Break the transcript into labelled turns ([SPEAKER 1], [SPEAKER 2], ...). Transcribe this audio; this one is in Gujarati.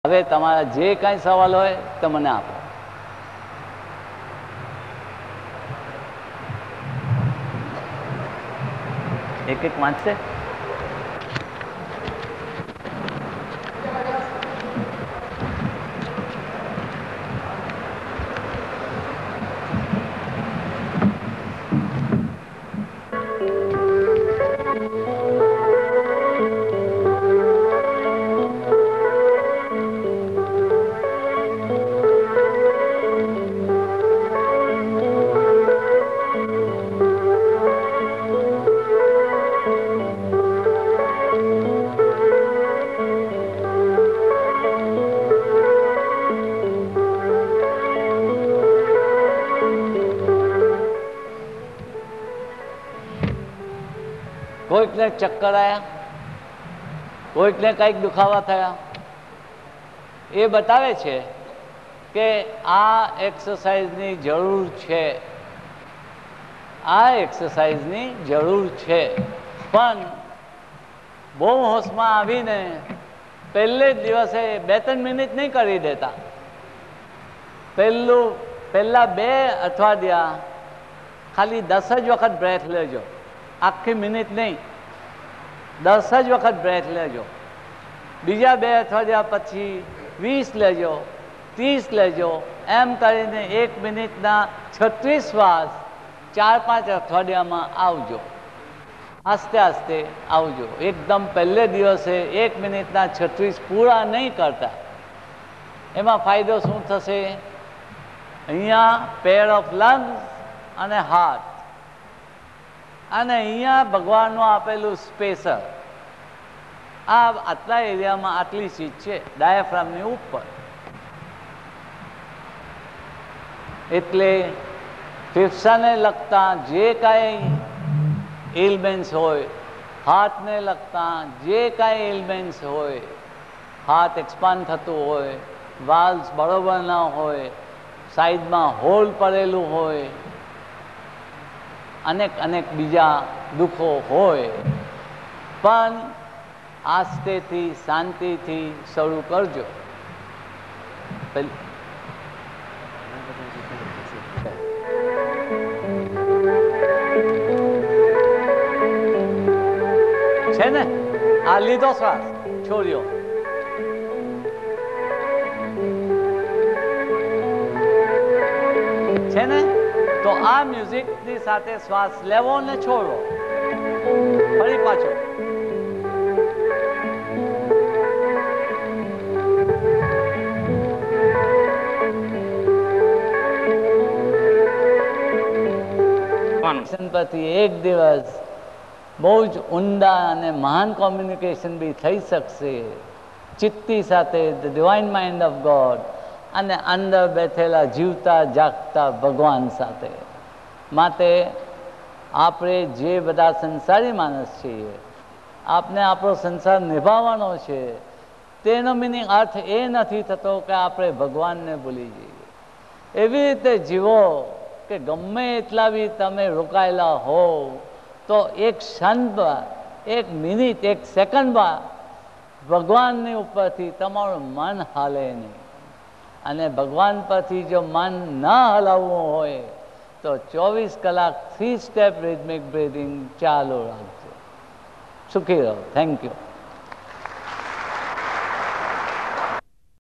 [SPEAKER 1] હવે તમારા જે કાંઈ સવાલ હોય તો મને આપો. એક એક વાંચશે. કોઈકને ચક્કર આવ્યા, કોઈકને કંઈક દુખાવા થયા. એ બતાવે છે કે આ એક્સરસાઇઝની જરૂર છે, આ એક્સરસાઇઝની જરૂર છે. પણ બહુ હોશમાં આવીને પહેલે જ દિવસે 2-3 મિનિટ નહીં કરી દેતા. પહેલા 2 અઠવાડિયા ખાલી 10 જ વખત બ્રેથ લેજો, આખી મિનિટ નહીં, 10 જ વખત બ્રેથ લેજો. બીજા 2 અઠવાડિયા પછી 20 લેજો, 30 લેજો. એમ કરીને 1 મિનિટના 36 શ્વાસ 4-5 અઠવાડિયામાં આવજો. આસ્તે આસ્તે આવજો. એકદમ પહેલે દિવસે 1 મિનિટના 36 પૂરા નહીં કરતા. એમાં ફાયદો શું થશે? અહીંયા પેર ઓફ લંગ્સ અને હાર્ટ, અને અહીંયા ભગવાનનું આપેલું સ્પેસર, આ આટલા એરિયામાં આટલી ચીજ છે ડાયાફ્રામની ઉપર. એટલે ફેફસાને લગતા જે કાંઈ એલિમેન્ટ્સ હોય, હાર્ટને લગતા જે કાંઈ એલિમેન્ટ્સ હોય, હાર્ટ એક્સપાન્ડ થતું હોય, વાલ્વ્સ બરોબર ના હોય, સાઈડમાં હોલ પડેલું હોય, અનેક બીજા દુઃખો હોય, પણ આસ્તેથી શાંતિથી શરૂ કરજો. છે ને આ લીધો શ્વાસ છોડ્યો. છે ને? તો આ મ્યુઝિકની સાથે શ્વાસ લેવો ને છોડવો. ફરી પાછો. પરથી એક દિવસ બહુ જ ઊંડા અને મહાન કોમ્યુનિકેશન બી થઈ શકશે ચિત્તી સાથે, the divine mind of God, અને અંદર બેઠેલા જીવતા જાગતા ભગવાન સાથે. માટે આપણે જે બધા સંસારી માણસ છીએ, આપને આપણો સંસાર નિભાવવાનો છે, તેનો મિનિંગ અર્થ એ નથી થતો કે આપણે ભગવાનને ભૂલી જઈએ. એવી રીતે જીવો કે ગમે એટલા બી તમે રોકાયેલા હો તો એક ક્ષણમાં, 1 મિનિટ, 1 સેકન્ડમાં ભગવાનની ઉપરથી તમારું મન હાલે નહીં. અને ભગવાન પરથી જો મન ના હલાવવું હોય તો 24 કલાક 3 સ્ટેપ રિધમિક બ્રીથિંગ ચાલુ રાખજો. સુખી રહો. Thank you.